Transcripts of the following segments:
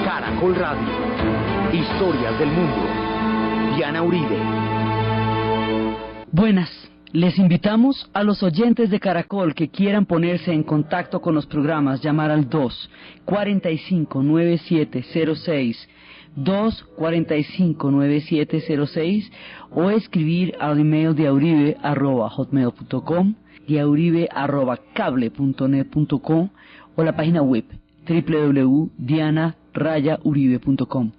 Caracol Radio. Historias del mundo. Diana Uribe. Buenas. Les invitamos a los oyentes de Caracol que quieran ponerse en contacto con los programas, llamar al 245-9706, 245-9706, o escribir al email diauribe@hotmail.com, diauribe@cable.net.com, o la página web www.diana-uribe.com.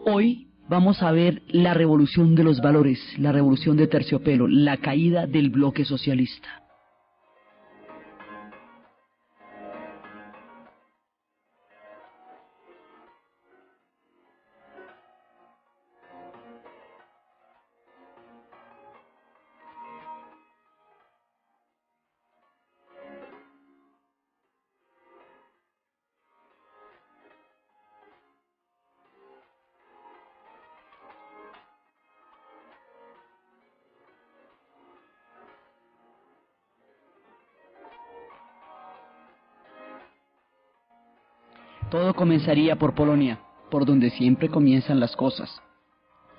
Hoy vamos a ver la revolución de los valores, la revolución de Terciopelo, la caída del bloque socialista. Todo comenzaría por Polonia, por donde siempre comienzan las cosas.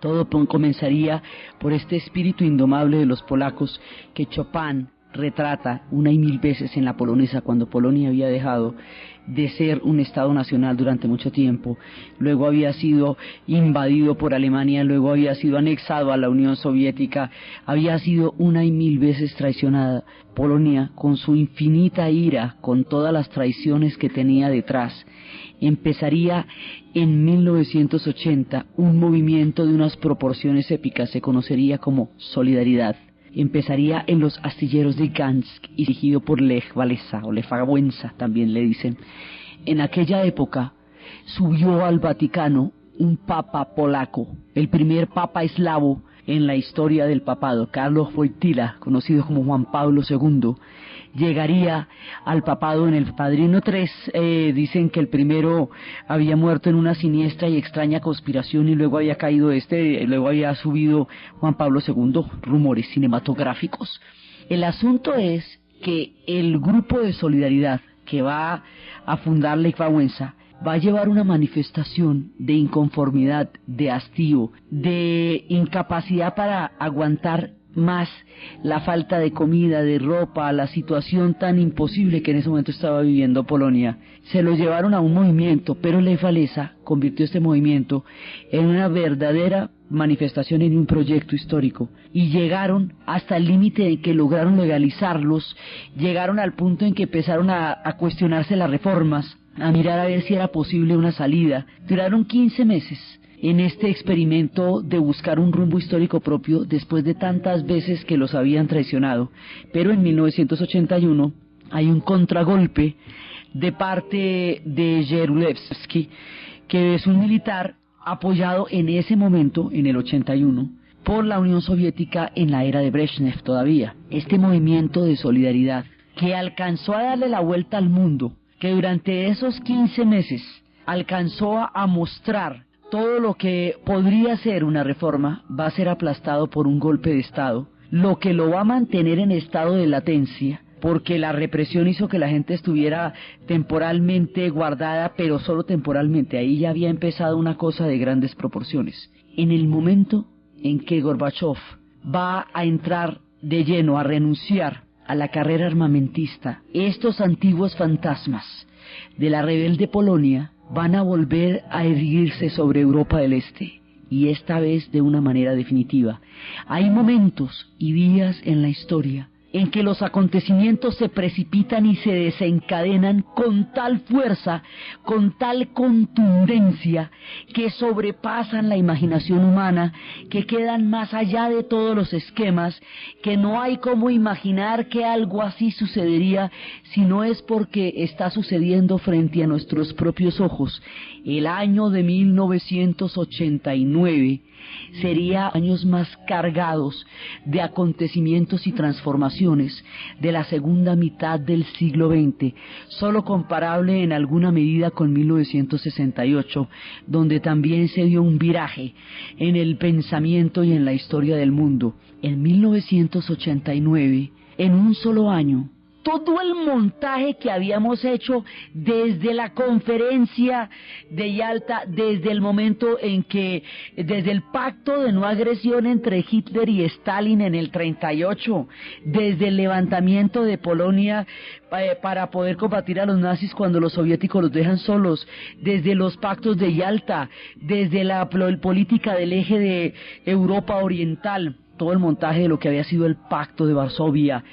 Todo comenzaría por este espíritu indomable de los polacos que Chopin retrata una y mil veces en la polonesa, cuando Polonia había dejado de ser un estado nacional durante mucho tiempo, luego había sido invadido por Alemania, luego había sido anexado a la Unión Soviética, había sido una y mil veces traicionada. Polonia, con su infinita ira, con todas las traiciones que tenía detrás, empezaría en 1980 un movimiento de unas proporciones épicas, se conocería como Solidaridad. Empezaría en los astilleros de Gdansk, dirigido por Lech Walesa, o Lech Wałęsa también le dicen. En aquella época subió al Vaticano un papa polaco, el primer papa eslavo en la historia del papado, Carlos Wojtyła, conocido como Juan Pablo II. Llegaría al papado en el Padrino III. Dicen que el primero había muerto en una siniestra y extraña conspiración y luego había caído luego había subido Juan Pablo II, rumores cinematográficos. El asunto es que el grupo de Solidaridad que va a fundar Lech Wałęsa va a llevar una manifestación de inconformidad, de hastío, de incapacidad para aguantar más la falta de comida, de ropa, la situación tan imposible que en ese momento estaba viviendo Polonia. Se lo llevaron a un movimiento, pero Lech Wałęsa convirtió este movimiento en una verdadera manifestación, en un proyecto histórico, y llegaron hasta el límite en que lograron legalizarlos, llegaron al punto en que empezaron a cuestionarse las reformas, a mirar a ver si era posible una salida. Duraron 15 meses en este experimento de buscar un rumbo histórico propio después de tantas veces que los habían traicionado. Pero en 1981 hay un contragolpe de parte de Jaruzelski, que es un militar apoyado en ese momento, en el 81, por la Unión Soviética en la era de Brezhnev todavía. Este movimiento de solidaridad que alcanzó a darle la vuelta al mundo, que durante esos 15 meses alcanzó a mostrar todo lo que podría ser una reforma, va a ser aplastado por un golpe de Estado, lo que lo va a mantener en estado de latencia, porque la represión hizo que la gente estuviera temporalmente guardada, pero solo temporalmente. Ahí ya había empezado una cosa de grandes proporciones. En el momento en que Gorbachov va a entrar de lleno, a renunciar a la carrera armamentista, estos antiguos fantasmas de la rebelde Polonia van a volver a erguirse sobre Europa del Este, y esta vez de una manera definitiva. Hay momentos y días en la historia en que los acontecimientos se precipitan y se desencadenan con tal fuerza, con tal contundencia, que sobrepasan la imaginación humana, que quedan más allá de todos los esquemas, que no hay cómo imaginar que algo así sucedería si no es porque está sucediendo frente a nuestros propios ojos. El año de 1989 sería años más cargados de acontecimientos y transformaciones de la segunda mitad del siglo XX, solo comparable en alguna medida con 1968, donde también se dio un viraje en el pensamiento y en la historia del mundo. En 1989, en un solo año, todo el montaje que habíamos hecho desde la conferencia de Yalta, desde el momento en que, desde el pacto de no agresión entre Hitler y Stalin en el 38, desde el levantamiento de Polonia para poder combatir a los nazis cuando los soviéticos los dejan solos, desde los pactos de Yalta, desde la política del eje de Europa Oriental, todo el montaje de lo que había sido el Pacto de Varsovia,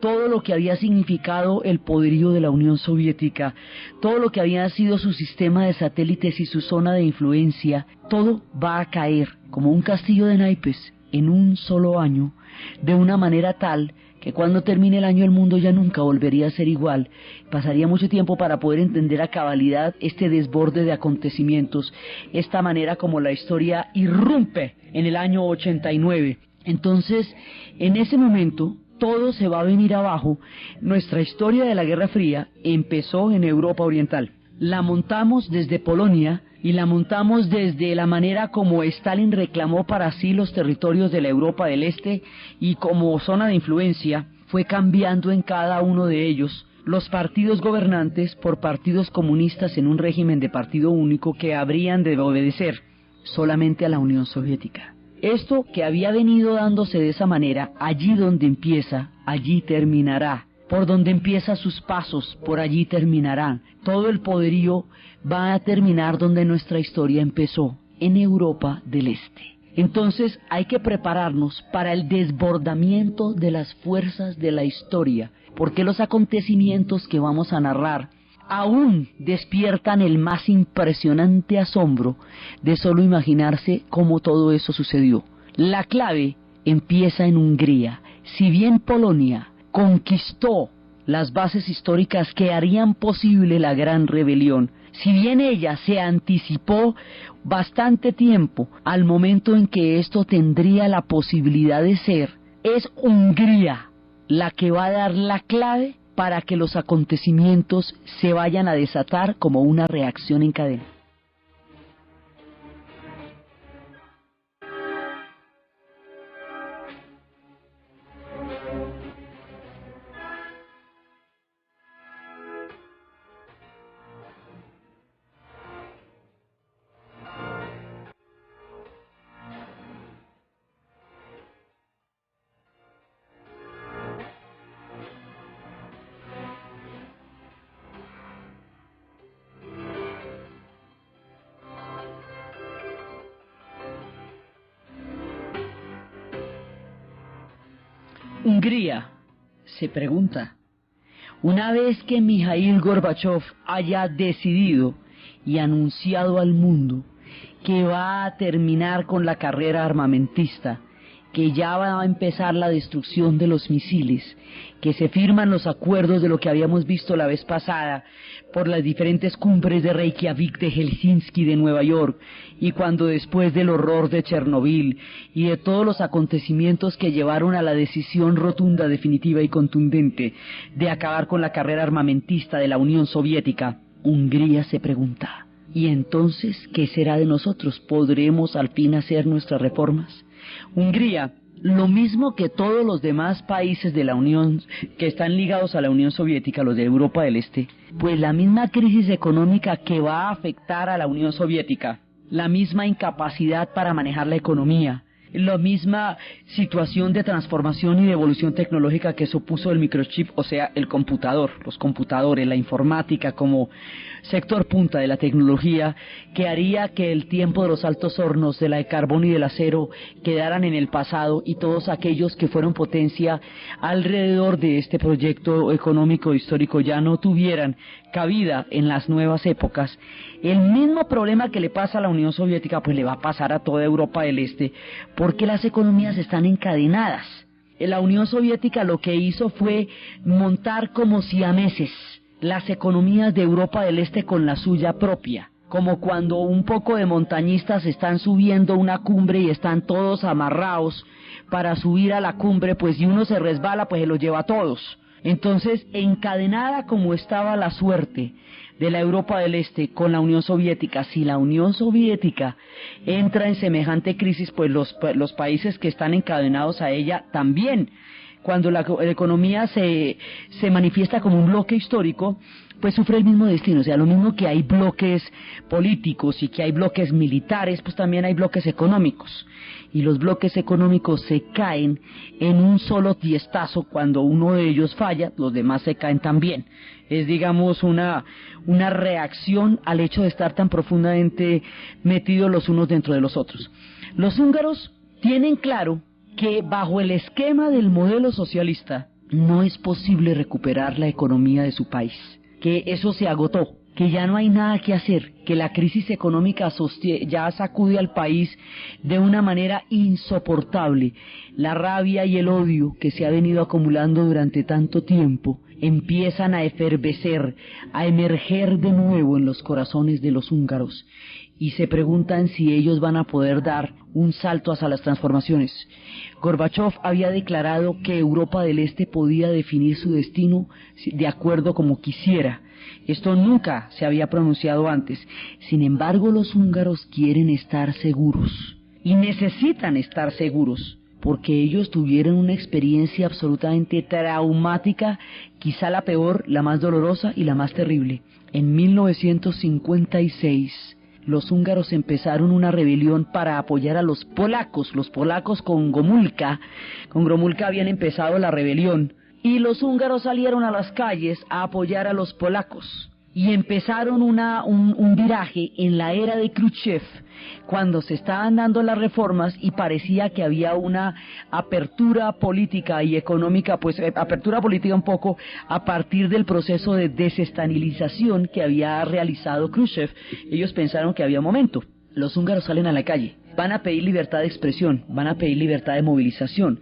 todo lo que había significado el poderío de la Unión Soviética, todo lo que había sido su sistema de satélites y su zona de influencia, todo va a caer como un castillo de naipes en un solo año, de una manera tal que cuando termine el año el mundo ya nunca volvería a ser igual. Pasaría mucho tiempo para poder entender a cabalidad este desborde de acontecimientos, esta manera como la historia irrumpe en el año 89. Entonces, en ese momento, todo se va a venir abajo. Nuestra historia de la Guerra Fría empezó en Europa Oriental. La montamos desde Polonia y la montamos desde la manera como Stalin reclamó para sí los territorios de la Europa del Este, y como zona de influencia fue cambiando en cada uno de ellos los partidos gobernantes por partidos comunistas en un régimen de partido único que habrían de obedecer solamente a la Unión Soviética. Esto que había venido dándose de esa manera, allí donde empieza, allí terminará. Por donde empieza sus pasos, por allí terminará. Todo el poderío va a terminar donde nuestra historia empezó, en Europa del Este. Entonces hay que prepararnos para el desbordamiento de las fuerzas de la historia, porque los acontecimientos que vamos a narrar aún despiertan el más impresionante asombro de solo imaginarse cómo todo eso sucedió. La clave empieza en Hungría. Si bien Polonia conquistó las bases históricas que harían posible la gran rebelión, si bien ella se anticipó bastante tiempo al momento en que esto tendría la posibilidad de ser, es Hungría la que va a dar la clave para que los acontecimientos se vayan a desatar como una reacción en cadena. Hungría, se pregunta, una vez que Mikhail Gorbachev haya decidido y anunciado al mundo que va a terminar con la carrera armamentista, que ya va a empezar la destrucción de los misiles, que se firman los acuerdos de lo que habíamos visto la vez pasada por las diferentes cumbres de Reykjavik, de Helsinki, de Nueva York, y cuando después del horror de Chernobyl y de todos los acontecimientos que llevaron a la decisión rotunda, definitiva y contundente de acabar con la carrera armamentista de la Unión Soviética, Hungría se pregunta, ¿y entonces qué será de nosotros? ¿Podremos al fin hacer nuestras reformas? Hungría, lo mismo que todos los demás países de la Unión que están ligados a la Unión Soviética, los de Europa del Este, pues la misma crisis económica que va a afectar a la Unión Soviética, la misma incapacidad para manejar la economía, la misma situación de transformación y de evolución tecnológica que supuso el microchip, o sea, el computador, los computadores, la informática como sector punta de la tecnología, que haría que el tiempo de los altos hornos, de la de carbón y del acero, quedaran en el pasado, y todos aquellos que fueron potencia alrededor de este proyecto económico histórico ya no tuvieran cabida en las nuevas épocas. El mismo problema que le pasa a la Unión Soviética, pues le va a pasar a toda Europa del Este, porque las economías están encadenadas. La Unión Soviética lo que hizo fue montar como siameses las economías de Europa del Este con la suya propia, como cuando un poco de montañistas están subiendo una cumbre y están todos amarrados para subir a la cumbre, pues si uno se resbala, pues se los lleva a todos. Entonces, encadenada como estaba la suerte de la Europa del Este con la Unión Soviética, si la Unión Soviética entra en semejante crisis, pues los países que están encadenados a ella también cuando la economía se manifiesta como un bloque histórico, pues sufre el mismo destino. O sea, lo mismo que hay bloques políticos y que hay bloques militares, pues también hay bloques económicos. Y los bloques económicos se caen en un solo tiestazo. Cuando uno de ellos falla, los demás se caen también. Es, digamos, una reacción al hecho de estar tan profundamente metidos los unos dentro de los otros. Los húngaros tienen claro que bajo el esquema del modelo socialista no es posible recuperar la economía de su país, que eso se agotó, que ya no hay nada que hacer, que la crisis económica ya sacude al país de una manera insoportable. La rabia y el odio que se ha venido acumulando durante tanto tiempo empiezan a efervecer, a emerger de nuevo en los corazones de los húngaros, y se preguntan si ellos van a poder dar un salto hacia las transformaciones. Gorbachov había declarado que Europa del Este podía definir su destino de acuerdo como quisiera. Esto nunca se había pronunciado antes. Sin embargo, los húngaros quieren estar seguros y necesitan estar seguros, porque ellos tuvieron una experiencia absolutamente traumática, quizá la peor, la más dolorosa y la más terrible. En 1956, los húngaros empezaron una rebelión para apoyar a los polacos. Los polacos con Gomulka habían empezado la rebelión, y los húngaros salieron a las calles a apoyar a los polacos. Y empezaron un viraje en la era de Khrushchev, cuando se estaban dando las reformas y parecía que había una apertura política y económica, pues apertura política un poco a partir del proceso de desestabilización que había realizado Khrushchev. Ellos pensaron que había momento. Los húngaros salen a la calle, van a pedir libertad de expresión, van a pedir libertad de movilización,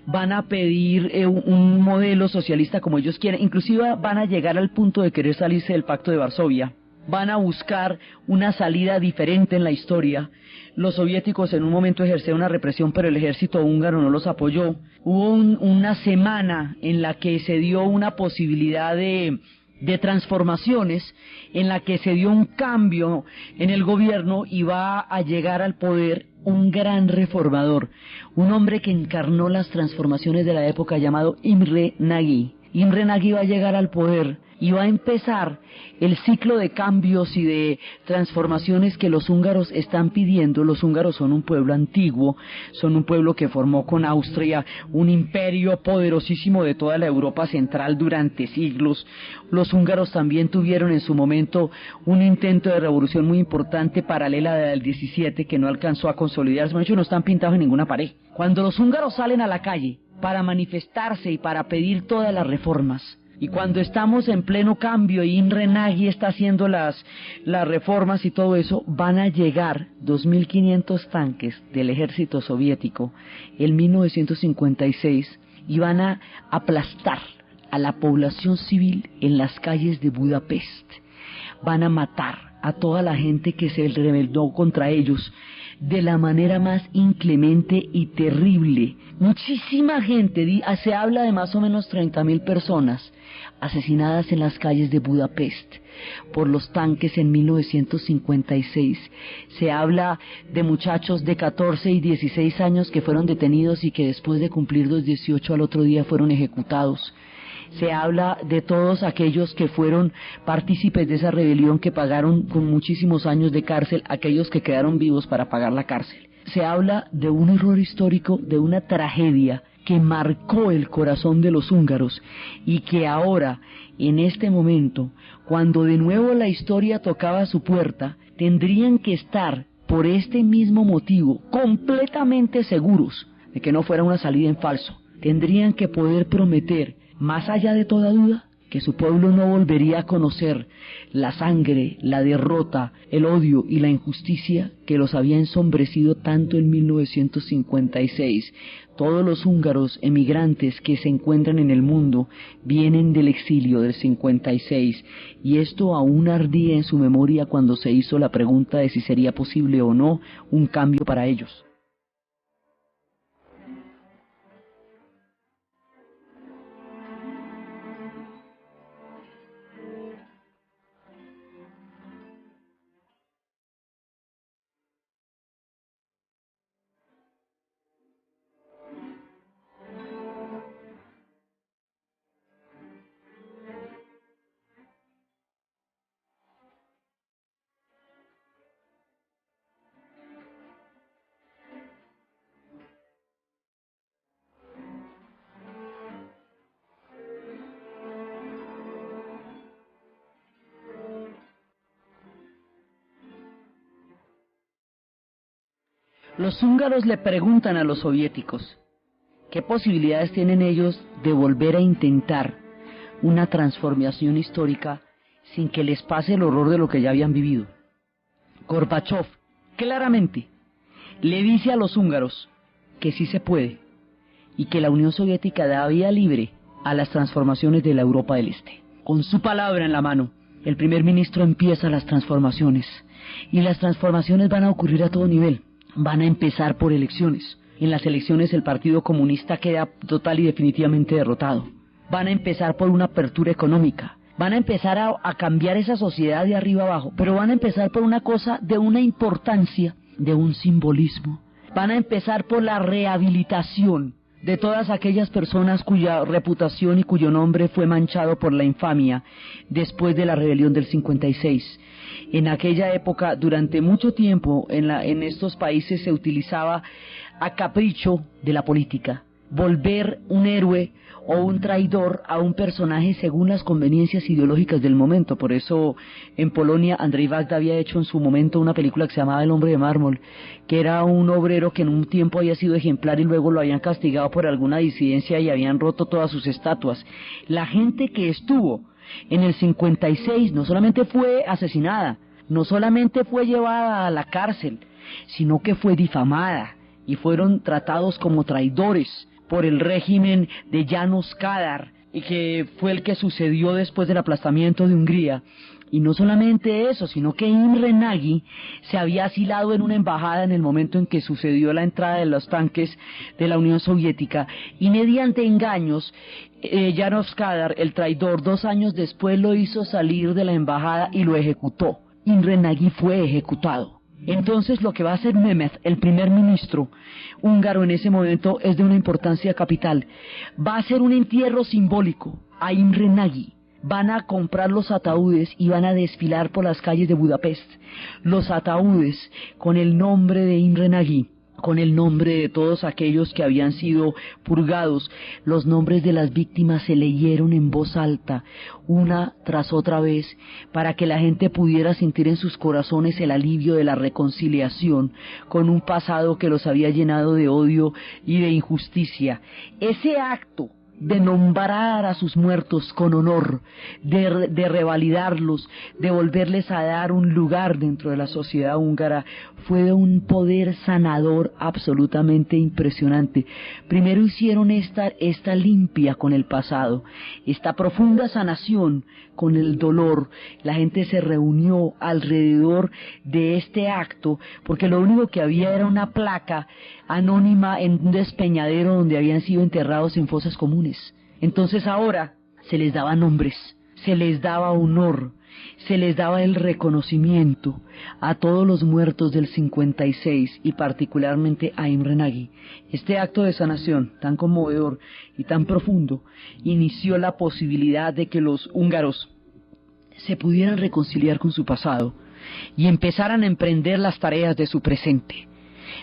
van a pedir un modelo socialista como ellos quieren, inclusive van a llegar al punto de querer salirse del Pacto de Varsovia, van a buscar una salida diferente en la historia. Los soviéticos en un momento ejercieron una represión, pero el ejército húngaro no los apoyó. Hubo una semana en la que se dio una posibilidad de transformaciones, en la que se dio un cambio en el gobierno y va a llegar al poder un gran reformador, un hombre que encarnó las transformaciones de la época llamado Imre Nagy. Imre Nagy va a llegar al poder y va a empezar el ciclo de cambios y de transformaciones que los húngaros están pidiendo. Los húngaros son un pueblo antiguo, son un pueblo que formó con Austria un imperio poderosísimo de toda la Europa central durante siglos. Los húngaros también tuvieron en su momento un intento de revolución muy importante paralela del 17 que no alcanzó a consolidarse. De hecho, no están pintados en ninguna pared. Cuando los húngaros salen a la calle para manifestarse y para pedir todas las reformas, y cuando estamos en pleno cambio y Imre Nagy está haciendo las reformas y todo eso, van a llegar 2.500 tanques del ejército soviético en 1956 y van a aplastar a la población civil en las calles de Budapest. Van a matar a toda la gente que se rebeló contra ellos de la manera más inclemente y terrible. Muchísima gente, se habla de más o menos 30.000 personas asesinadas en las calles de Budapest por los tanques en 1956. Se habla de muchachos de 14 y 16 años que fueron detenidos y que después de cumplir los 18 al otro día fueron ejecutados. Se habla de todos aquellos que fueron partícipes de esa rebelión, que pagaron con muchísimos años de cárcel, aquellos que quedaron vivos para pagar la cárcel. Se habla de un error histórico, de una tragedia que marcó el corazón de los húngaros y que ahora, en este momento, cuando de nuevo la historia tocaba a su puerta, tendrían que estar, por este mismo motivo, completamente seguros de que no fuera una salida en falso. Tendrían que poder prometer, más allá de toda duda, que su pueblo no volvería a conocer la sangre, la derrota, el odio y la injusticia que los había ensombrecido tanto en 1956. Todos los húngaros emigrantes que se encuentran en el mundo vienen del exilio del 56, y esto aún ardía en su memoria cuando se hizo la pregunta de si sería posible o no un cambio para ellos. Los húngaros le preguntan a los soviéticos qué posibilidades tienen ellos de volver a intentar una transformación histórica sin que les pase el horror de lo que ya habían vivido. Gorbachov claramente le dice a los húngaros que sí se puede y que la Unión Soviética da vía libre a las transformaciones de la Europa del Este. Con su palabra en la mano, el primer ministro empieza las transformaciones, y las transformaciones van a ocurrir a todo nivel. Van a empezar por elecciones. En las elecciones el Partido Comunista queda total y definitivamente derrotado. Van a empezar por una apertura económica. Van a empezar a cambiar esa sociedad de arriba abajo, pero van a empezar por una cosa de una importancia, de un simbolismo. Van a empezar por la rehabilitación de todas aquellas personas cuya reputación y cuyo nombre fue manchado por la infamia después de la rebelión del 56. En aquella época, durante mucho tiempo, en estos países se utilizaba a capricho de la política volver un héroe o un traidor a un personaje según las conveniencias ideológicas del momento. Por eso en Polonia Andrzej Wajda había hecho en su momento una película que se llamaba El hombre de mármol, que era un obrero que en un tiempo había sido ejemplar y luego lo habían castigado por alguna disidencia y habían roto todas sus estatuas. La gente que estuvo en el 56 no solamente fue asesinada, no solamente fue llevada a la cárcel, sino que fue difamada y fueron tratados como traidores por el régimen de János Kadar, y que fue el que sucedió después del aplastamiento de Hungría. Y no solamente eso, sino que Imre Nagy se había asilado en una embajada en el momento en que sucedió la entrada de los tanques de la Unión Soviética, y mediante engaños, János Kadar, el traidor, 2 años después lo hizo salir de la embajada y lo ejecutó. Imre Nagy fue ejecutado. Entonces lo que va a hacer Mehmet, el primer ministro húngaro en ese momento, es de una importancia capital. Va a hacer un entierro simbólico a Imre Nagy. Van a comprar los ataúdes y van a desfilar por las calles de Budapest. Los ataúdes con el nombre de Imre Nagy, con el nombre de todos aquellos que habían sido purgados. Los nombres de las víctimas se leyeron en voz alta, una tras otra vez, para que la gente pudiera sentir en sus corazones el alivio de la reconciliación con un pasado que los había llenado de odio y de injusticia. Ese acto de nombrar a sus muertos con honor, de revalidarlos, de volverles a dar un lugar dentro de la sociedad húngara, fue de un poder sanador absolutamente impresionante. Primero hicieron esta limpia con el pasado, esta profunda sanación con el dolor. La gente se reunió alrededor de este acto, porque lo único que había era una placa anónima en un despeñadero donde habían sido enterrados en fosas comunes. Entonces ahora se les daba nombres, se les daba honor, se les daba el reconocimiento a todos los muertos del 56 y particularmente a Imre Nagy. Este acto de sanación tan conmovedor y tan profundo inició la posibilidad de que los húngaros se pudieran reconciliar con su pasado y empezaran a emprender las tareas de su presente.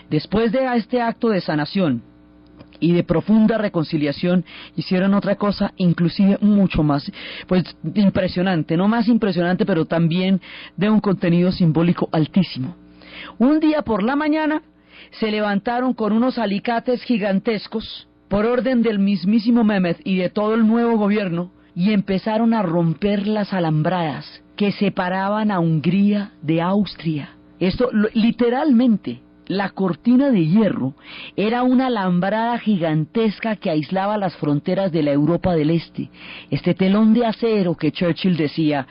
Después de este acto de sanación y de profunda reconciliación, hicieron otra cosa inclusive mucho más, pues, impresionante, no más impresionante, pero también de un contenido simbólico altísimo. Un día por la mañana se levantaron con unos alicates gigantescos, por orden del mismísimo Mehmet y de todo el nuevo gobierno, y empezaron a romper las alambradas que separaban a Hungría de Austria. Esto literalmente. La cortina de hierro era una alambrada gigantesca que aislaba las fronteras de la Europa del Este. Este telón de acero que Churchill decía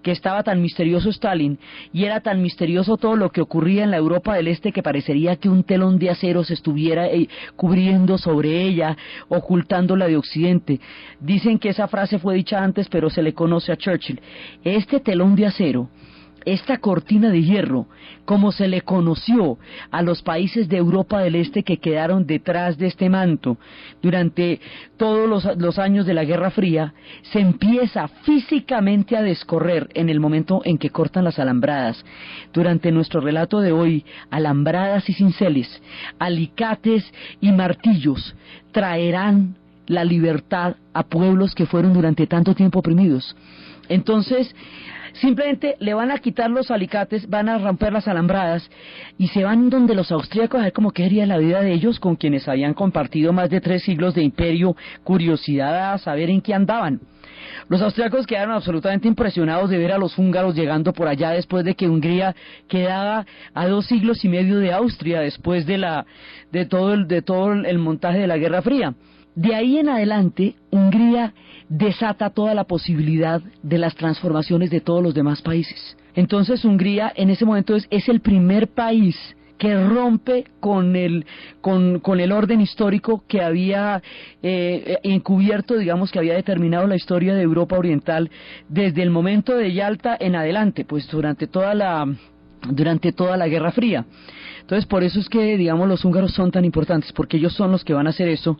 que estaba tan misterioso Stalin, y era tan misterioso todo lo que ocurría en la Europa del Este, que parecería que un telón de acero se estuviera cubriendo sobre ella, ocultándola de Occidente. Dicen que esa frase fue dicha antes, pero se le conoce a Churchill. Este telón de acero, esta cortina de hierro, como se le conoció a los países de Europa del Este que quedaron detrás de este manto durante todos los años de la Guerra Fría, se empieza físicamente a descorrer en el momento en que cortan las alambradas. Durante nuestro relato de hoy, alambradas y cinceles, alicates y martillos traerán la libertad a pueblos que fueron durante tanto tiempo oprimidos. Entonces, Simplemente le van a quitar los alicates, van a romper las alambradas y se van donde los austríacos a ver cómo quedaría la vida de ellos, con quienes habían compartido más de 3 siglos de imperio, curiosidad a saber en qué andaban. Los austríacos quedaron absolutamente impresionados de ver a los húngaros llegando por allá después de que Hungría quedaba a 2 siglos y medio de Austria después de todo el montaje de la Guerra Fría. De ahí en adelante, Hungría desata toda la posibilidad de las transformaciones de todos los demás países. Entonces Hungría en ese momento es el primer país que rompe con el orden histórico que había encubierto, digamos, que había determinado la historia de Europa Oriental desde el momento de Yalta en adelante, pues durante toda la Guerra Fría. Entonces, por eso es que, digamos, los húngaros son tan importantes, porque ellos son los que van a hacer eso,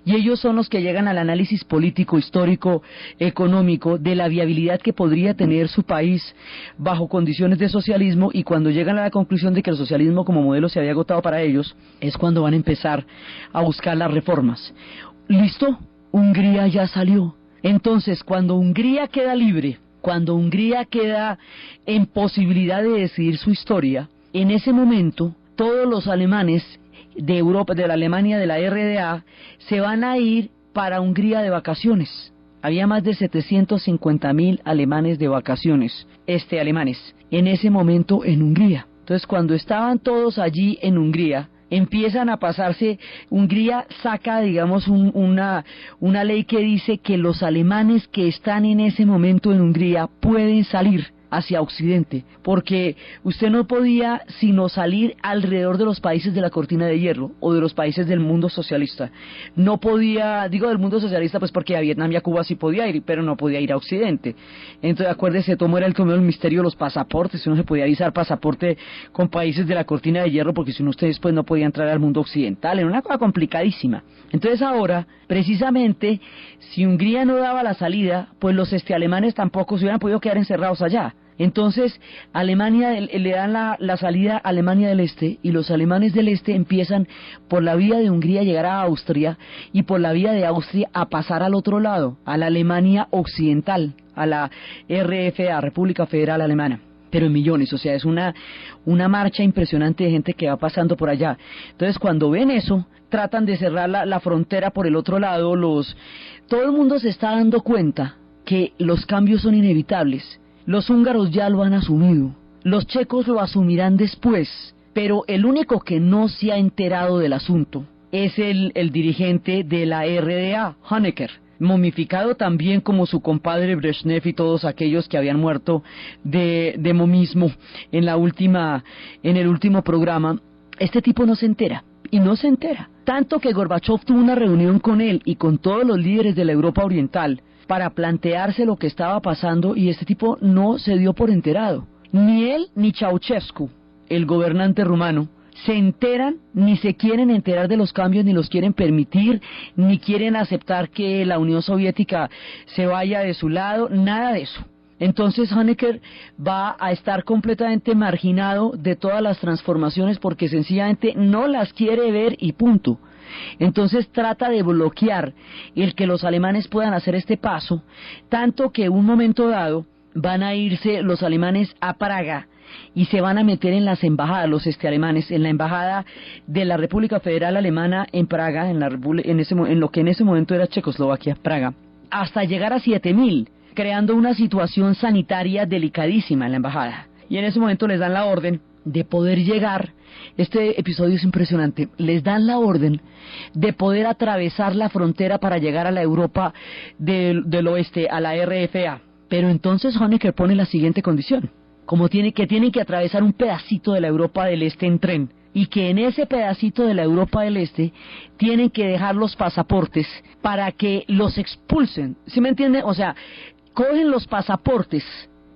y ellos son los que llegan al análisis político, histórico, económico, de la viabilidad que podría tener su país bajo condiciones de socialismo, y cuando llegan a la conclusión de que el socialismo como modelo se había agotado para ellos, es cuando van a empezar a buscar las reformas. ¿Listo? Hungría ya salió. Entonces, cuando Hungría queda libre, cuando Hungría queda en posibilidad de decidir su historia, en ese momento todos los alemanes de Europa, de la Alemania, de la RDA, se van a ir para Hungría de vacaciones. Había más de 750.000 alemanes de vacaciones, alemanes, en ese momento en Hungría. Entonces, cuando estaban todos allí en Hungría, empiezan a pasarse, Hungría saca, digamos, una ley que dice que los alemanes que están en ese momento en Hungría pueden salir hacia Occidente, porque usted no podía sino salir alrededor de los países de la cortina de hierro o de los países del mundo socialista. No podía, digo del mundo socialista pues porque a Vietnam y a Cuba sí podía ir, pero no podía ir a Occidente. Entonces acuérdese, tomó era el tomeo del misterio de los pasaportes, uno se podía avisar pasaporte con países de la cortina de hierro porque si no usted después no podía entrar al mundo occidental, era una cosa complicadísima. Entonces ahora, precisamente, si Hungría no daba la salida, pues los alemanes tampoco se hubieran podido quedar encerrados allá. Entonces Alemania le dan la salida a Alemania del Este, y los alemanes del Este empiezan por la vía de Hungría a llegar a Austria, y por la vía de Austria a pasar al otro lado, a la Alemania Occidental, a la RFA, República Federal Alemana, pero en millones, o sea, es una marcha impresionante de gente que va pasando por allá. Entonces cuando ven eso, tratan de cerrar la frontera por el otro lado. Todo el mundo se está dando cuenta que los cambios son inevitables. Los húngaros ya lo han asumido, los checos lo asumirán después, pero el único que no se ha enterado del asunto es el dirigente de la RDA, Honecker, momificado también como su compadre Brezhnev y todos aquellos que habían muerto de momismo en el último programa. Este tipo no se entera, y no se entera, tanto que Gorbachev tuvo una reunión con él y con todos los líderes de la Europa Oriental para plantearse lo que estaba pasando, y este tipo no se dio por enterado. Ni él ni Ceausescu, el gobernante rumano, se enteran ni se quieren enterar de los cambios, ni los quieren permitir, ni quieren aceptar que la Unión Soviética se vaya de su lado, nada de eso. Entonces Honecker va a estar completamente marginado de todas las transformaciones porque sencillamente no las quiere ver y punto. Entonces trata de bloquear el que los alemanes puedan hacer este paso, tanto que en un momento dado van a irse los alemanes a Praga y se van a meter en las embajadas, los alemanes, en la embajada de la República Federal Alemana en Praga, en lo que en ese momento era Checoslovaquia, Praga, hasta llegar a 7.000, creando una situación sanitaria delicadísima en la embajada. Y en ese momento les dan la orden de poder llegar, este episodio es impresionante, les dan la orden de poder atravesar la frontera para llegar a la Europa del oeste, a la RFA. Pero entonces Honecker pone la siguiente condición, que tienen que atravesar un pedacito de la Europa del Este en tren, y que en ese pedacito de la Europa del Este tienen que dejar los pasaportes para que los expulsen. ¿Sí me entienden? O sea, cogen los pasaportes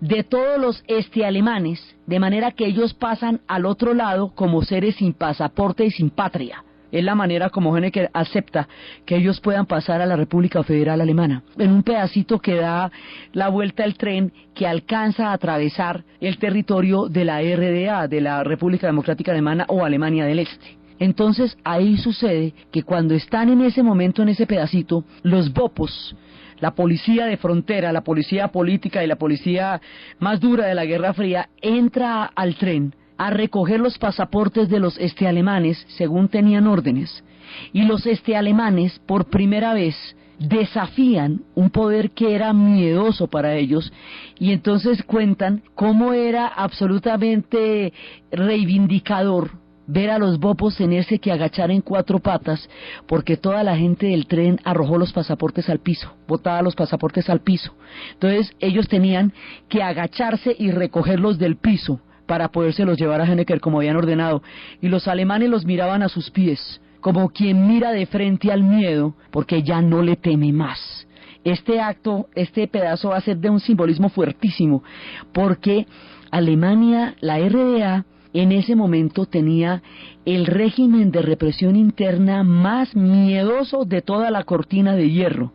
de todos los alemanes, de manera que ellos pasan al otro lado como seres sin pasaporte y sin patria. Es la manera como Honecker acepta que ellos puedan pasar a la República Federal Alemana, en un pedacito que da la vuelta al tren, que alcanza a atravesar el territorio de la RDA, de la República Democrática Alemana o Alemania del Este. Entonces ahí sucede que cuando están en ese momento, en ese pedacito, los bopos, la policía de frontera, la policía política y la policía más dura de la Guerra Fría, entra al tren a recoger los pasaportes de los alemanes, según tenían órdenes, y los alemanes, por primera vez, desafían un poder que era miedoso para ellos, y entonces cuentan cómo era absolutamente reivindicador ver a los bobos tenerse que agachar en 4 patas, porque toda la gente del tren arrojó los pasaportes al piso, botaba los pasaportes al piso. Entonces ellos tenían que agacharse y recogerlos del piso para podérselos llevar a Honecker como habían ordenado, y los alemanes los miraban a sus pies, como quien mira de frente al miedo, porque ya no le teme más. Este acto, este pedazo va a ser de un simbolismo fuertísimo, porque Alemania, la RDA, en ese momento tenía el régimen de represión interna más miedoso de toda la cortina de hierro,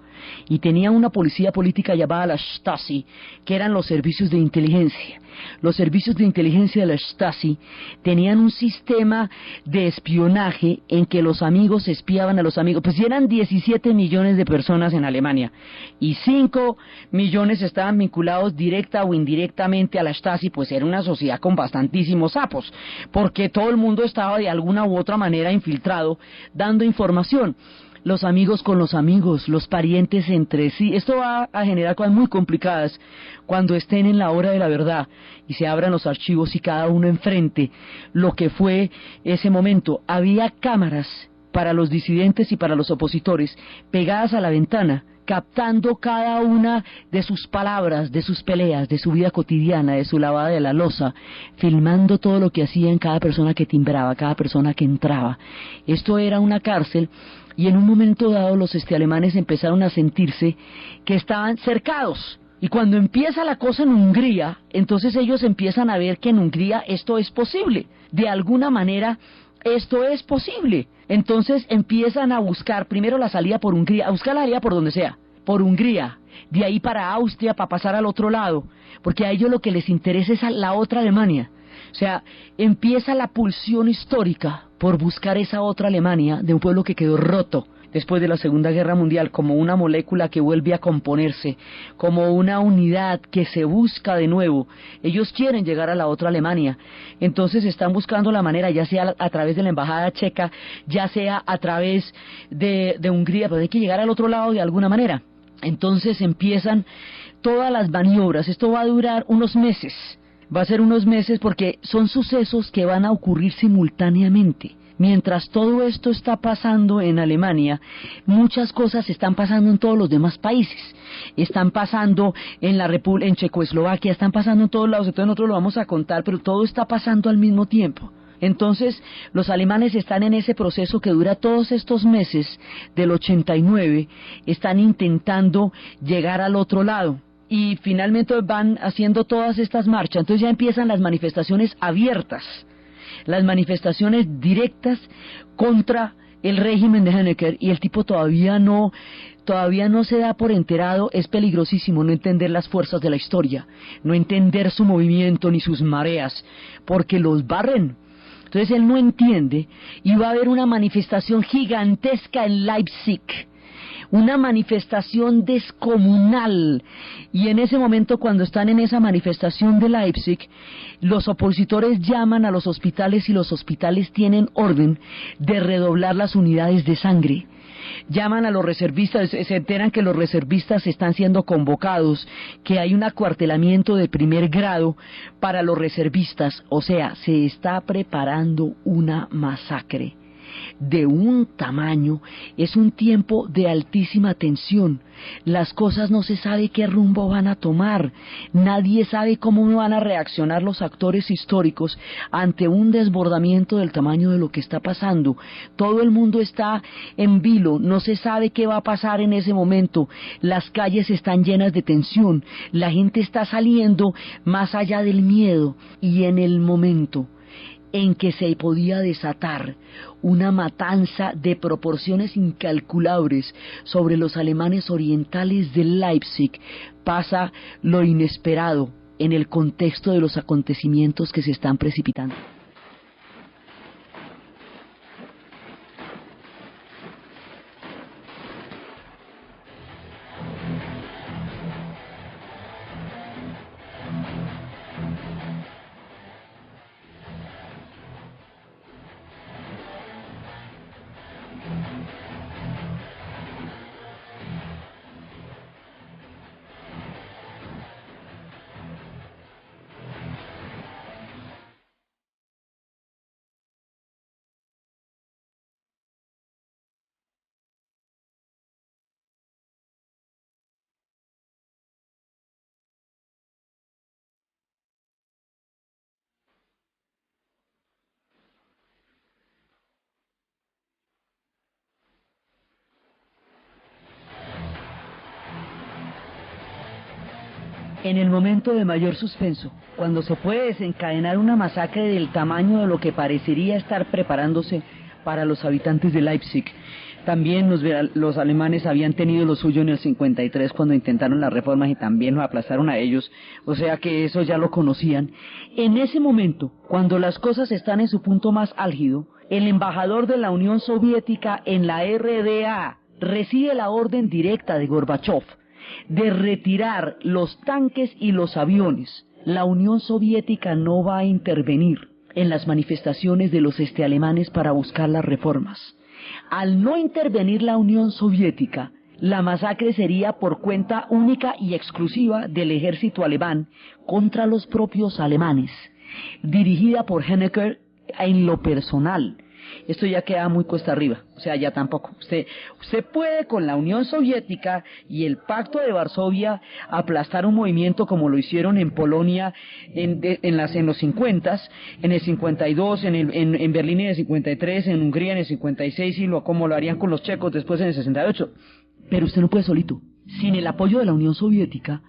y tenía una policía política llamada la Stasi, que eran los servicios de inteligencia. Los servicios de inteligencia de la Stasi tenían un sistema de espionaje en que los amigos espiaban a los amigos. Pues eran 17 millones de personas en Alemania, y 5 millones estaban vinculados directa o indirectamente a la Stasi, pues era una sociedad con bastantísimos sapos, porque todo el mundo estaba de alguna u otra manera infiltrado, dando información. Los amigos con los amigos, los parientes entre sí. Esto va a generar cosas muy complicadas cuando estén en la hora de la verdad y se abran los archivos y cada uno enfrente lo que fue ese momento. Había cámaras para los disidentes y para los opositores pegadas a la ventana, captando cada una de sus palabras, de sus peleas, de su vida cotidiana, de su lavada de la loza, filmando todo lo que hacían cada persona que timbraba, cada persona que entraba. Esto era una cárcel, y en un momento dado los alemanes empezaron a sentirse que estaban cercados. Y cuando empieza la cosa en Hungría, entonces ellos empiezan a ver que en Hungría esto es posible. De alguna manera esto es posible. Entonces empiezan a buscar primero la salida por Hungría, a buscar la salida por donde sea, por Hungría, de ahí para Austria, para pasar al otro lado, porque a ellos lo que les interesa es a la otra Alemania. O sea, empieza la pulsión histórica por buscar esa otra Alemania de un pueblo que quedó roto después de la Segunda Guerra Mundial, como una molécula que vuelve a componerse, como una unidad que se busca de nuevo. Ellos quieren llegar a la otra Alemania, entonces están buscando la manera, ya sea a través de la embajada checa, ya sea a través de Hungría, pero hay que llegar al otro lado de alguna manera. Entonces empiezan todas las maniobras. Esto va a durar unos meses. Va a ser unos meses porque son sucesos que van a ocurrir simultáneamente. Mientras todo esto está pasando en Alemania, muchas cosas están pasando en todos los demás países. Están pasando en Checoslovaquia, están pasando en todos lados, entonces nosotros lo vamos a contar, pero todo está pasando al mismo tiempo. Entonces, los alemanes están en ese proceso que dura todos estos meses del 89, están intentando llegar al otro lado. Y finalmente van haciendo todas estas marchas, entonces ya empiezan las manifestaciones abiertas, las manifestaciones directas contra el régimen de Honecker, y el tipo todavía no se da por enterado. Es peligrosísimo no entender las fuerzas de la historia, no entender su movimiento ni sus mareas, porque los barren. Entonces él no entiende, y va a haber una manifestación gigantesca en Leipzig, una manifestación descomunal, y en ese momento, cuando están en esa manifestación de Leipzig, los opositores llaman a los hospitales y los hospitales tienen orden de redoblar las unidades de sangre. Llaman a los reservistas, se enteran que los reservistas están siendo convocados, que hay un acuartelamiento de primer grado para los reservistas, o sea, se está preparando una masacre de un tamaño. Es un tiempo de altísima tensión. Las cosas no se sabe qué rumbo van a tomar. Nadie sabe cómo van a reaccionar los actores históricos ante un desbordamiento del tamaño de lo que está pasando. Todo el mundo está en vilo, no se sabe qué va a pasar en ese momento. Las calles están llenas de tensión, la gente está saliendo más allá del miedo, y en el momento en que se podía desatar una matanza de proporciones incalculables sobre los alemanes orientales de Leipzig, pasa lo inesperado en el contexto de los acontecimientos que se están precipitando. En el momento de mayor suspenso, cuando se puede desencadenar una masacre del tamaño de lo que parecería estar preparándose para los habitantes de Leipzig. También los alemanes habían tenido lo suyo en el 53 cuando intentaron las reformas y también los aplastaron a ellos, o sea que eso ya lo conocían. En ese momento, cuando las cosas están en su punto más álgido, el embajador de la Unión Soviética en la RDA recibe la orden directa de Gorbachov de retirar los tanques y los aviones. La Unión Soviética no va a intervenir en las manifestaciones de los alemanes para buscar las reformas. Al no intervenir la Unión Soviética, la masacre sería por cuenta única y exclusiva del ejército alemán contra los propios alemanes, dirigida por Honecker en lo personal. Esto ya queda muy cuesta arriba, o sea, ya tampoco. Usted puede con la Unión Soviética y el Pacto de Varsovia aplastar un movimiento como lo hicieron en Polonia en los 50, en el 52, en Berlín en el 53, en Hungría en el 56 y como lo harían con los checos después en el 68. Pero usted no puede solito. Sin el apoyo de la Unión Soviética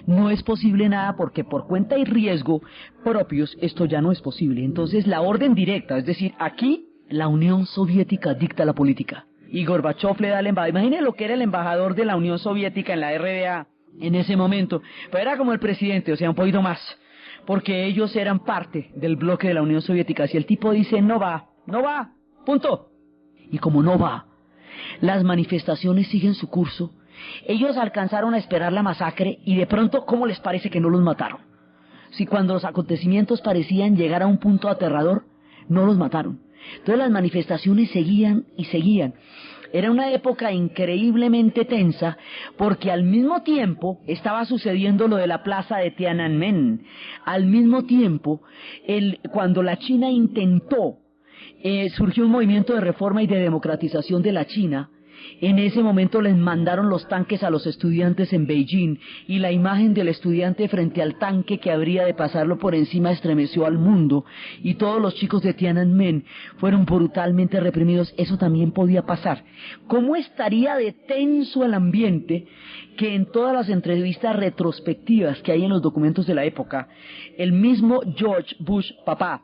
no es posible nada porque por cuenta y riesgo propios esto ya no es posible. Entonces la orden directa, es decir, aquí la Unión Soviética dicta la política y Gorbachov le da el embajador. Imagine lo que era el embajador de la Unión Soviética en la RDA en ese momento, pero era como el presidente, o sea, un poquito más, porque ellos eran parte del bloque de la Unión Soviética. Si el tipo dice no va, punto. Y como no va, las manifestaciones siguen su curso. Ellos alcanzaron a esperar la masacre y de pronto, ¿cómo les parece que no los mataron? Si cuando los acontecimientos parecían llegar a un punto aterrador, no los mataron. Entonces las manifestaciones seguían y seguían. Era una época increíblemente tensa porque al mismo tiempo estaba sucediendo lo de la plaza de Tiananmen. Al mismo tiempo, cuando la China intentó, surgió un movimiento de reforma y de democratización de la China. En ese momento les mandaron los tanques a los estudiantes en Beijing y la imagen del estudiante frente al tanque que habría de pasarlo por encima estremeció al mundo y todos los chicos de Tiananmen fueron brutalmente reprimidos. Eso también podía pasar. ¿Cómo estaría de tenso el ambiente que en todas las entrevistas retrospectivas que hay en los documentos de la época, el mismo George Bush papá,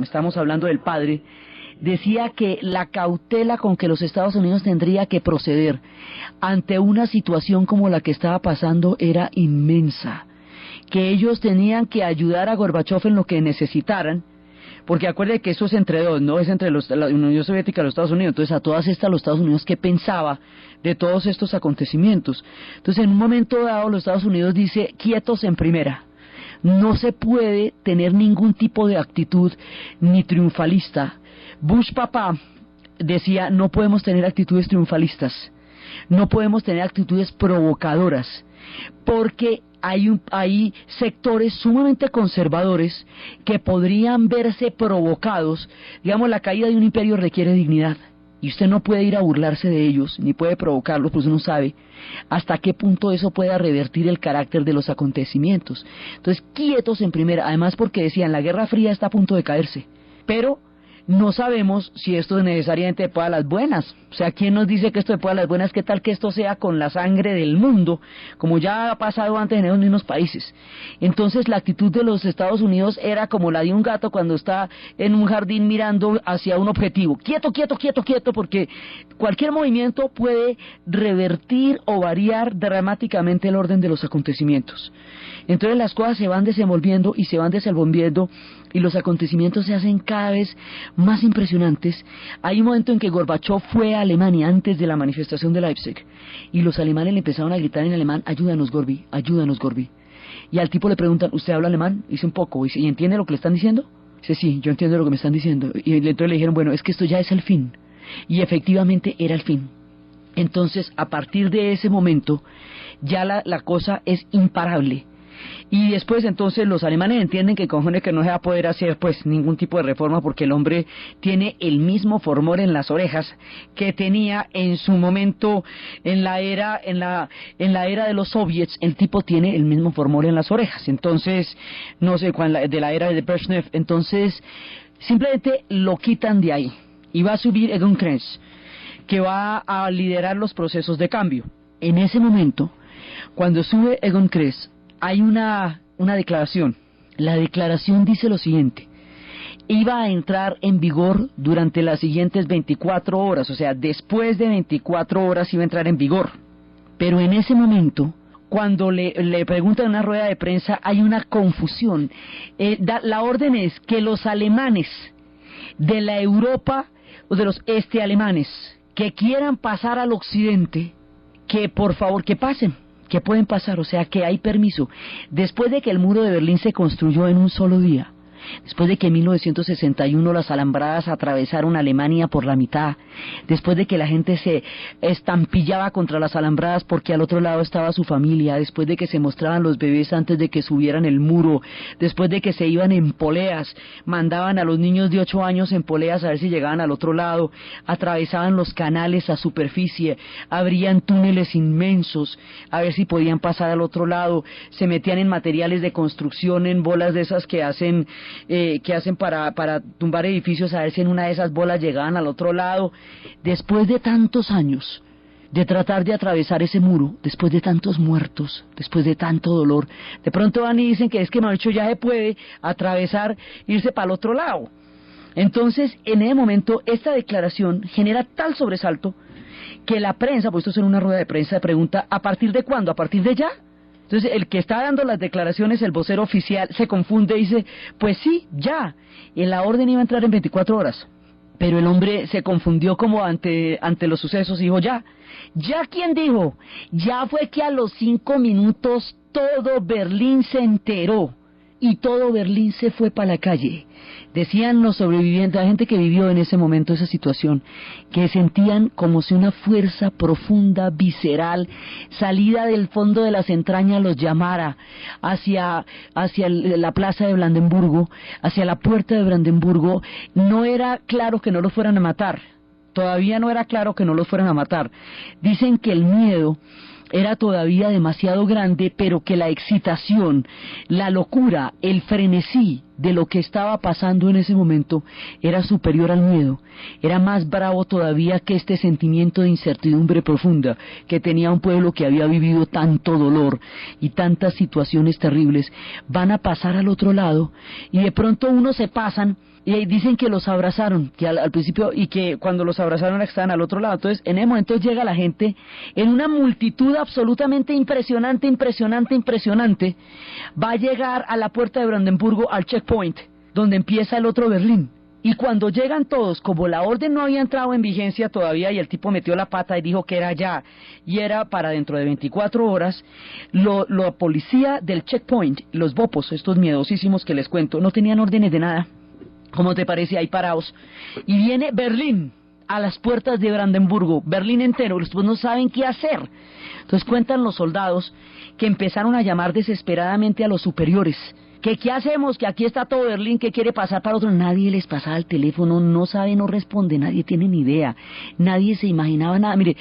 estamos hablando del padre, decía que la cautela con que los Estados Unidos tendría que proceder ante una situación como la que estaba pasando era inmensa, que ellos tenían que ayudar a Gorbachov en lo que necesitaran, porque acuérdense que eso es entre dos, no es entre la Unión Soviética y los Estados Unidos. Entonces a todas estas los Estados Unidos, ¿qué pensaba de todos estos acontecimientos? Entonces en un momento dado los Estados Unidos dice, quietos en primera. No se puede tener ningún tipo de actitud ni triunfalista. Bush papá decía, no podemos tener actitudes triunfalistas, no podemos tener actitudes provocadoras, porque hay sectores sumamente conservadores que podrían verse provocados. Digamos, la caída de un imperio requiere dignidad, y usted no puede ir a burlarse de ellos, ni puede provocarlos, pues uno sabe hasta qué punto eso pueda revertir el carácter de los acontecimientos. Entonces, quietos en primera, además porque decían, la Guerra Fría está a punto de caerse, pero no sabemos si esto es necesariamente después de las buenas. O sea, ¿quién nos dice que esto después de las buenas? ¿Qué tal que esto sea con la sangre del mundo, como ya ha pasado antes en esos mismos países? Entonces la actitud de los Estados Unidos era como la de un gato cuando está en un jardín mirando hacia un objetivo. Quieto, quieto, quieto, quieto, porque cualquier movimiento puede revertir o variar dramáticamente el orden de los acontecimientos. Entonces las cosas se van desenvolviendo y se van desenvolviendo y los acontecimientos se hacen cada vez más impresionantes. Hay un momento en que Gorbachov fue a Alemania antes de la manifestación de Leipzig y los alemanes le empezaron a gritar en alemán, ayúdanos Gorbi, ayúdanos Gorbi. Y al tipo le preguntan, ¿usted habla alemán? Dice un poco, ¿y entiende lo que le están diciendo? Dice, sí, yo entiendo lo que me están diciendo. Y entonces le dijeron, bueno, es que esto ya es el fin. Y efectivamente era el fin. Entonces, a partir de ese momento, ya la cosa es imparable. Y después entonces los alemanes entienden que con Honecker no se va a poder hacer pues ningún tipo de reforma porque el hombre tiene el mismo formol en las orejas que tenía en su momento en la era de los soviets. El tipo tiene el mismo formol en las orejas, entonces no sé de la era de Brezhnev. Entonces simplemente lo quitan de ahí y va a subir Egon Krenz, que va a liderar los procesos de cambio. En ese momento, cuando sube Egon Krenz hay una declaración. La declaración dice lo siguiente: iba a entrar en vigor durante las siguientes 24 horas, o sea, después de 24 horas iba a entrar en vigor. Pero en ese momento, cuando le preguntan en una rueda de prensa, hay una confusión. La orden es que los alemanes de la Europa, o de los alemanes, que quieran pasar al occidente, que por favor que pasen, que pueden pasar, o sea que hay permiso. Después de que el muro de Berlín se construyó en un solo día, después de que en 1961 las alambradas atravesaron Alemania por la mitad, después de que la gente se estampillaba contra las alambradas porque al otro lado estaba su familia, después de que se mostraban los bebés antes de que subieran el muro, después de que se iban en poleas, mandaban a los niños de 8 años en poleas a ver si llegaban al otro lado, atravesaban los canales a superficie, abrían túneles inmensos a ver si podían pasar al otro lado, se metían en materiales de construcción, en bolas de esas que hacen para tumbar edificios, a ver si en una de esas bolas llegaban al otro lado. Después de tantos años de tratar de atravesar ese muro, después de tantos muertos, después de tanto dolor, de pronto van y dicen que es que Mauricio ya se puede atravesar, irse para el otro lado. Entonces, en ese momento, esta declaración genera tal sobresalto que la prensa, pues esto es en una rueda de prensa, pregunta: ¿a partir de cuándo? ¿A partir de ya? Entonces el que está dando las declaraciones, el vocero oficial, se confunde y dice: pues sí, ya, y la orden iba a entrar en 24 horas. Pero el hombre se confundió como ante los sucesos y dijo: ya. ¿Ya quién dijo? Ya fue que a los 5 minutos todo Berlín se enteró y todo Berlín se fue para la calle. Decían los sobrevivientes, la gente que vivió en ese momento esa situación, que sentían como si una fuerza profunda, visceral, salida del fondo de las entrañas los llamara hacia la plaza de Brandenburgo, hacia la puerta de Brandenburgo. No era claro que no los fueran a matar, todavía no era claro que no los fueran a matar. Dicen que el miedo era todavía demasiado grande, pero que la excitación, la locura, el frenesí de lo que estaba pasando en ese momento era superior al miedo, era más bravo todavía que este sentimiento de incertidumbre profunda que tenía un pueblo que había vivido tanto dolor y tantas situaciones terribles. Van a pasar al otro lado y de pronto unos se pasan y dicen que los abrazaron, que al principio, y que cuando los abrazaron estaban al otro lado. Entonces en ese momento llega la gente en una multitud absolutamente impresionante, va a llegar a la puerta de Brandenburgo, al checkpoint, donde empieza el otro Berlín. Y cuando llegan todos, como la orden no había entrado en vigencia todavía y el tipo metió la pata y dijo que era ya, y era para dentro de 24 horas, la policía del checkpoint, los bopos, estos miedosísimos que les cuento, no tenían órdenes de nada. ¿Cómo te parece? Ahí parados. Y viene Berlín a las puertas de Brandenburgo, Berlín entero, los no saben qué hacer. Entonces cuentan los soldados que empezaron a llamar desesperadamente a los superiores. ¿Qué hacemos? Que aquí está todo Berlín, que quiere pasar para otro. Nadie les pasaba el teléfono, no sabe, no responde, nadie tiene ni idea. Nadie se imaginaba nada. Mire,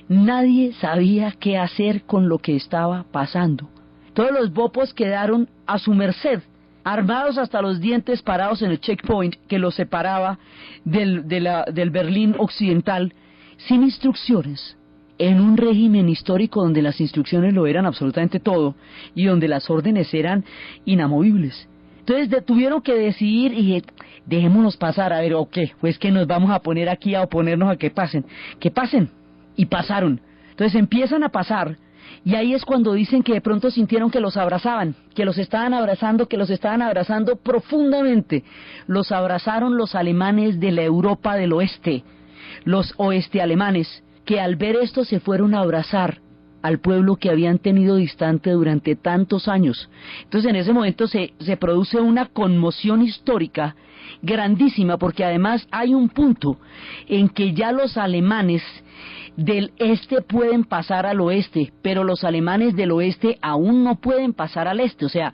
nadie sabía qué hacer con lo que estaba pasando. Todos los bopos quedaron a su merced, armados hasta los dientes, parados en el checkpoint que los separaba del Berlín occidental, sin instrucciones, en un régimen histórico donde las instrucciones lo eran absolutamente todo y donde las órdenes eran inamovibles. Entonces tuvieron que decidir y dejémonos pasar, a ver, ¿o qué? Pues que nos vamos a poner aquí a oponernos a que pasen, y pasaron. Entonces empiezan a pasar. Y ahí es cuando dicen que de pronto sintieron que los abrazaban, que los estaban abrazando profundamente. Los abrazaron los alemanes de la Europa del oeste, los oeste alemanes, que al ver esto se fueron a abrazar al pueblo que habían tenido distante durante tantos años. Entonces en ese momento se produce una conmoción histórica grandísima, porque además hay un punto en que ya los alemanes del este pueden pasar al oeste, pero los alemanes del oeste aún no pueden pasar al este. O sea,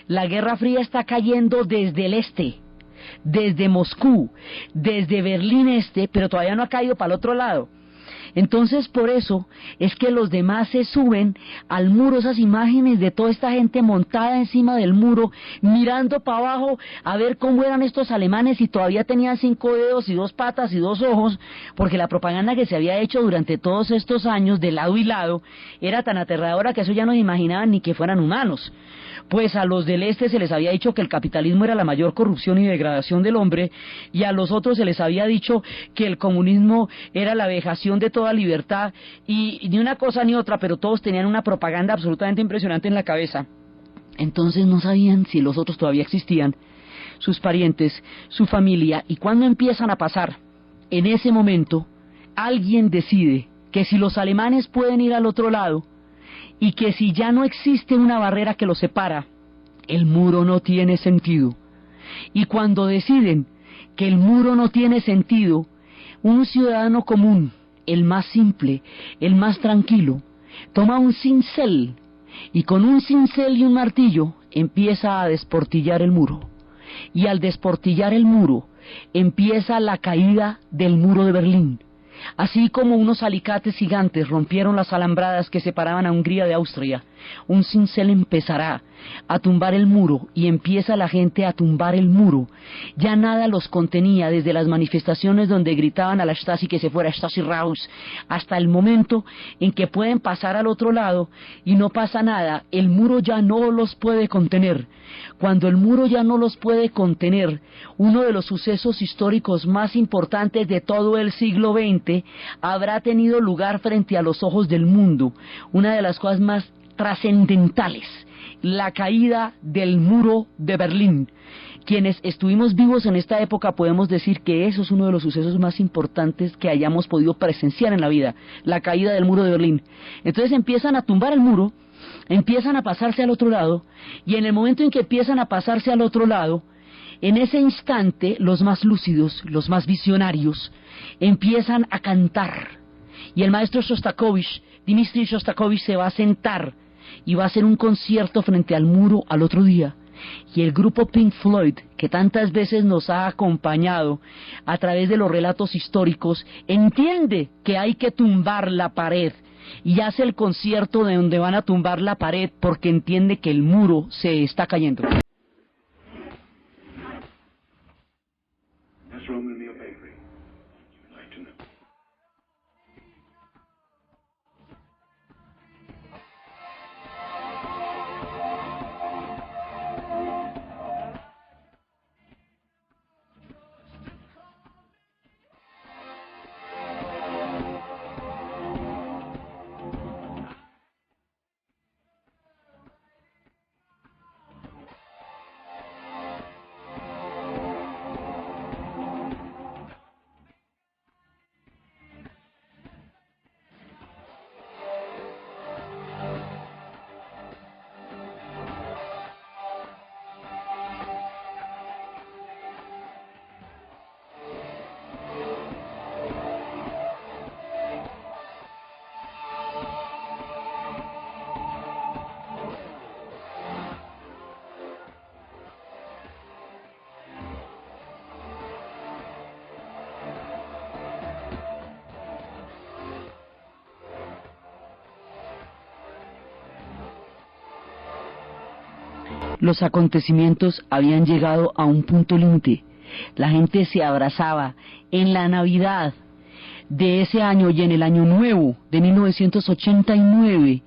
la Guerra Fría está cayendo desde el este, desde Moscú, desde Berlín este, pero todavía no ha caído para el otro lado. Entonces por eso es que los demás se suben al muro, esas imágenes de toda esta gente montada encima del muro, mirando para abajo a ver cómo eran estos alemanes y todavía tenían 5 dedos y 2 patas y 2 ojos, porque la propaganda que se había hecho durante todos estos años de lado y lado era tan aterradora que eso ya no se imaginaban ni que fueran humanos. Pues a los del este se les había dicho que el capitalismo era la mayor corrupción y degradación del hombre, y a los otros se les había dicho que el comunismo era la vejación de toda libertad, y ni una cosa ni otra, pero todos tenían una propaganda absolutamente impresionante en la cabeza. Entonces no sabían si los otros todavía existían, sus parientes, su familia, y cuando empiezan a pasar, en ese momento, alguien decide que si los alemanes pueden ir al otro lado, y que si ya no existe una barrera que los separa, el muro no tiene sentido. Y cuando deciden que el muro no tiene sentido, un ciudadano común, el más simple, el más tranquilo, toma un cincel y con un cincel y un martillo empieza a desportillar el muro. Y al desportillar el muro empieza la caída del muro de Berlín. Así como unos alicates gigantes rompieron las alambradas que separaban a Hungría de Austria, un cincel empezará a tumbar el muro y empieza la gente a tumbar el muro. Ya nada los contenía, desde las manifestaciones donde gritaban a la Stasi que se fuera, Stasi raus, hasta el momento en que pueden pasar al otro lado y no pasa nada. El muro ya no los puede contener. Cuando el muro ya no los puede contener, uno de los sucesos históricos más importantes de todo el siglo XX habrá tenido lugar frente a los ojos del mundo, una de las cosas más trascendentales, la caída del muro de Berlín. Quienes estuvimos vivos en esta época podemos decir que eso es uno de los sucesos más importantes que hayamos podido presenciar en la vida, la caída del muro de Berlín. Entonces empiezan a tumbar el muro, empiezan a pasarse al otro lado, y en el momento en que empiezan a pasarse al otro lado, en ese instante los más lúcidos, los más visionarios, empiezan a cantar, y el maestro Shostakovich, Dmitri Shostakovich, se va a sentar y va a hacer un concierto frente al muro al otro día. Y el grupo Pink Floyd, que tantas veces nos ha acompañado a través de los relatos históricos, entiende que hay que tumbar la pared y hace el concierto de donde van a tumbar la pared porque entiende que el muro se está cayendo. Los acontecimientos habían llegado a un punto límite. La gente se abrazaba en la Navidad de ese año y en el Año Nuevo de 1989.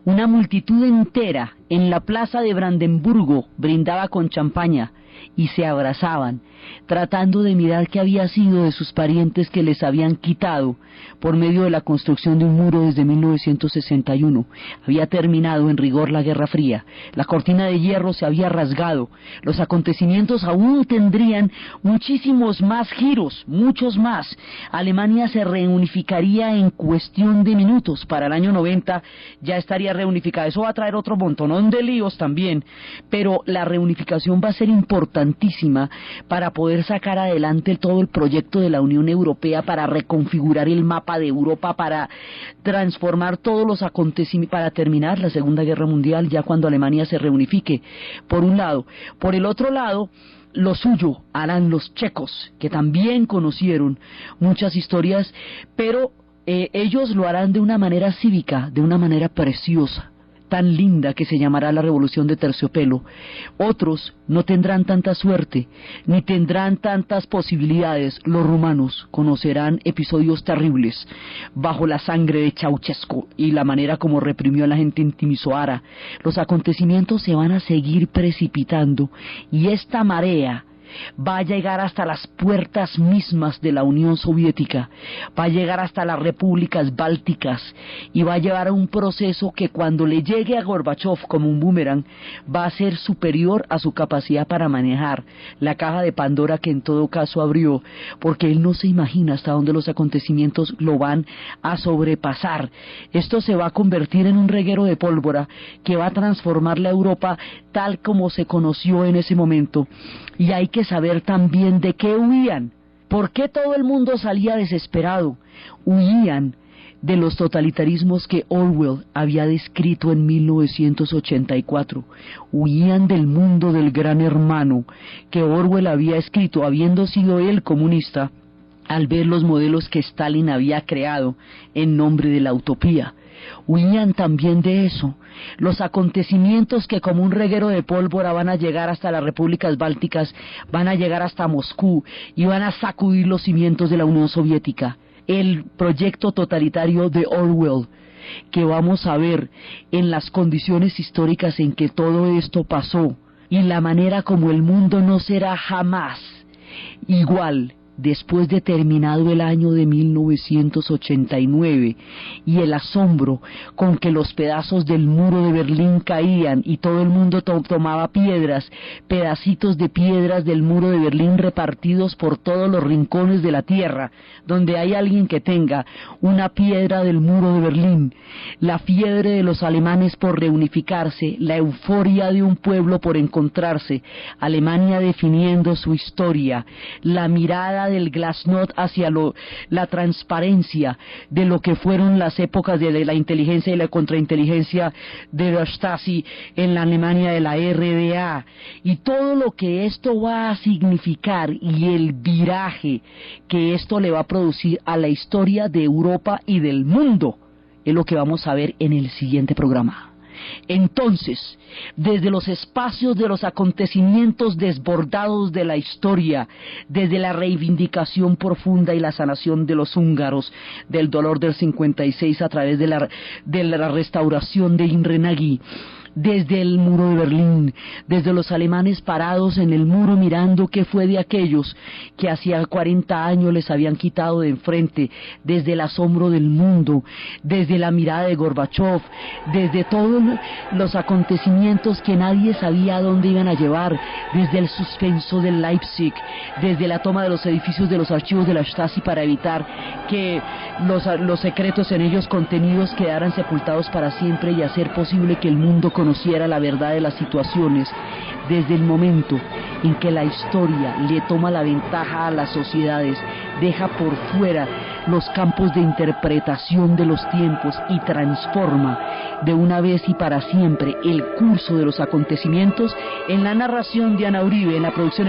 Una multitud entera en la plaza de Brandenburgo brindaba con champaña y se abrazaban, tratando de mirar qué había sido de sus parientes que les habían quitado por medio de la construcción de un muro desde 1961. Había terminado en rigor la Guerra Fría, la cortina de hierro se había rasgado, los acontecimientos aún tendrían muchísimos más giros, muchos más. Alemania se reunificaría en cuestión de minutos, para el año 90 ya estaría reunificada. Eso va a traer otro montonón de líos también, pero la reunificación va a ser importantísima para poder sacar adelante todo el proyecto de la Unión Europea, para reconfigurar el mapa de Europa, para transformar todos los acontecimientos, para terminar la Segunda Guerra Mundial ya cuando Alemania se reunifique, por un lado. Por el otro lado, lo suyo harán los checos, que también conocieron muchas historias, pero Ellos lo harán de una manera cívica, de una manera preciosa, tan linda, que se llamará la Revolución de Terciopelo. Otros no tendrán tanta suerte, ni tendrán tantas posibilidades. Los rumanos conocerán episodios terribles bajo la sangre de Ceausescu y la manera como reprimió a la gente en Timisoara. Los acontecimientos se van a seguir precipitando y esta marea va a llegar hasta las puertas mismas de la Unión Soviética, va a llegar hasta las repúblicas bálticas y va a llevar a un proceso que cuando le llegue a Gorbachev como un boomerang va a ser superior a su capacidad para manejar la caja de Pandora que en todo caso abrió, porque él no se imagina hasta dónde los acontecimientos lo van a sobrepasar. Esto se va a convertir en un reguero de pólvora que va a transformar la Europa tal como se conoció en ese momento. Y hay que saber también de qué huían. ¿Por qué todo el mundo salía desesperado? Huían de los totalitarismos que Orwell había descrito en 1984. Huían del mundo del gran hermano que Orwell había escrito, habiendo sido él comunista, al ver los modelos que Stalin había creado en nombre de la utopía. Huían también de eso, los acontecimientos que como un reguero de pólvora van a llegar hasta las repúblicas bálticas, van a llegar hasta Moscú y van a sacudir los cimientos de la Unión Soviética. El proyecto totalitario de Orwell, que vamos a ver en las condiciones históricas en que todo esto pasó y la manera como el mundo no será jamás igual después de terminado el año de 1989 y el asombro con que los pedazos del muro de Berlín caían y todo el mundo tomaba piedras, pedacitos de piedras del muro de Berlín repartidos por todos los rincones de la tierra, donde hay alguien que tenga una piedra del muro de Berlín, la fiebre de los alemanes por reunificarse, la euforia de un pueblo por encontrarse, Alemania definiendo su historia, la mirada del glasnost hacia la transparencia de lo que fueron las épocas de la inteligencia y la contrainteligencia de la Stasi en la Alemania de la RDA, y todo lo que esto va a significar y el viraje que esto le va a producir a la historia de Europa y del mundo, es lo que vamos a ver en el siguiente programa. Entonces, desde los espacios de los acontecimientos desbordados de la historia, desde la reivindicación profunda y la sanación de los húngaros, del dolor del 56 a través de la restauración de Imre Nagy, desde el muro de Berlín, desde los alemanes parados en el muro mirando qué fue de aquellos que hacía 40 años les habían quitado de enfrente, desde el asombro del mundo, desde la mirada de Gorbachev, desde todos los acontecimientos que nadie sabía a dónde iban a llevar, desde el suspenso del Leipzig, desde la toma de los edificios de los archivos de la Stasi para evitar que los secretos en ellos contenidos quedaran sepultados para siempre y hacer posible que el mundo conociera la verdad de las situaciones, desde el momento en que la historia le toma la ventaja a las sociedades, deja por fuera los campos de interpretación de los tiempos y transforma de una vez y para siempre el curso de los acontecimientos. En la narración de Ana Uribe, en la producción